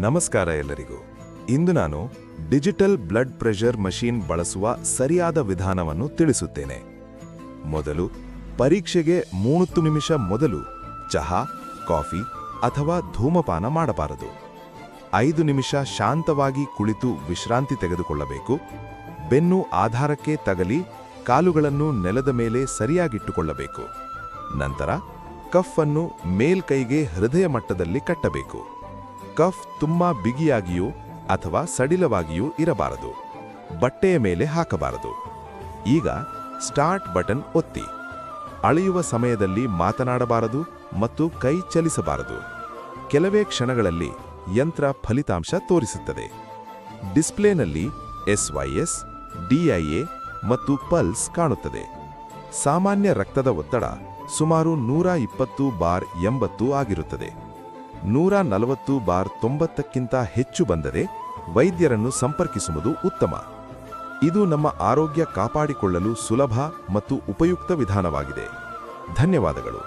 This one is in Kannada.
ನಮಸ್ಕಾರ ಎಲ್ಲರಿಗೂ. ಇಂದು ನಾನು ಡಿಜಿಟಲ್ ಬ್ಲಡ್ ಪ್ರೆಷರ್ ಮಷೀನ್ ಬಳಸುವ ಸರಿಯಾದ ವಿಧಾನವನ್ನು ತಿಳಿಸುತ್ತೇನೆ. ಮೊದಲು, ಪರೀಕ್ಷೆಗೆ 30 ನಿಮಿಷ ಮೊದಲು ಚಹಾ, ಕಾಫಿ ಅಥವಾ ಧೂಮಪಾನ ಮಾಡಬಾರದು. 5 ನಿಮಿಷ ಶಾಂತವಾಗಿ ಕುಳಿತು ವಿಶ್ರಾಂತಿ ತೆಗೆದುಕೊಳ್ಳಬೇಕು. ಬೆನ್ನು ಆಧಾರಕ್ಕೆ ತಗಲಿ ಕಾಲುಗಳನ್ನು ನೆಲದ ಮೇಲೆ ಸರಿಯಾಗಿಟ್ಟುಕೊಳ್ಳಬೇಕು. ನಂತರ ಕಫ್ ಅನ್ನು ಮೇಲ್ಕೈಗೆ ಹೃದಯ ಮಟ್ಟದಲ್ಲಿ ಕಟ್ಟಬೇಕು. ಕಫ್ ತುಂಬಾ ಬಿಗಿಯಾಗಿಯೂ ಅಥವಾ ಸಡಿಲವಾಗಿಯೂ ಇರಬಾರದು. ಬಟ್ಟೆಯ ಮೇಲೆ ಹಾಕಬಾರದು. ಈಗ ಸ್ಟಾರ್ಟ್ ಬಟನ್ ಒತ್ತಿ. ಅಳೆಯುವ ಸಮಯದಲ್ಲಿ ಮಾತನಾಡಬಾರದು ಮತ್ತು ಕೈ ಚಲಿಸಬಾರದು. ಕೆಲವೇ ಕ್ಷಣಗಳಲ್ಲಿ ಯಂತ್ರ ಫಲಿತಾಂಶ ತೋರಿಸುತ್ತದೆ. ಡಿಸ್ಪ್ಲೇನಲ್ಲಿ SYS, DIA ಮತ್ತು ಪಲ್ಸ್ ಕಾಣುತ್ತದೆ. ಸಾಮಾನ್ಯ ರಕ್ತದ ಒತ್ತಡ ಸುಮಾರು 120/80 ಆಗಿರುತ್ತದೆ. 140/90ಕ್ಕಿಂತ ಹೆಚ್ಚು ಬಂದರೆ ವೈದ್ಯರನ್ನು ಸಂಪರ್ಕಿಸುವುದು ಉತ್ತಮ. ಇದು ನಮ್ಮ ಆರೋಗ್ಯ ಕಾಪಾಡಿಕೊಳ್ಳಲು ಸುಲಭ ಮತ್ತು ಉಪಯುಕ್ತ ವಿಧಾನವಾಗಿದೆ. ಧನ್ಯವಾದಗಳು.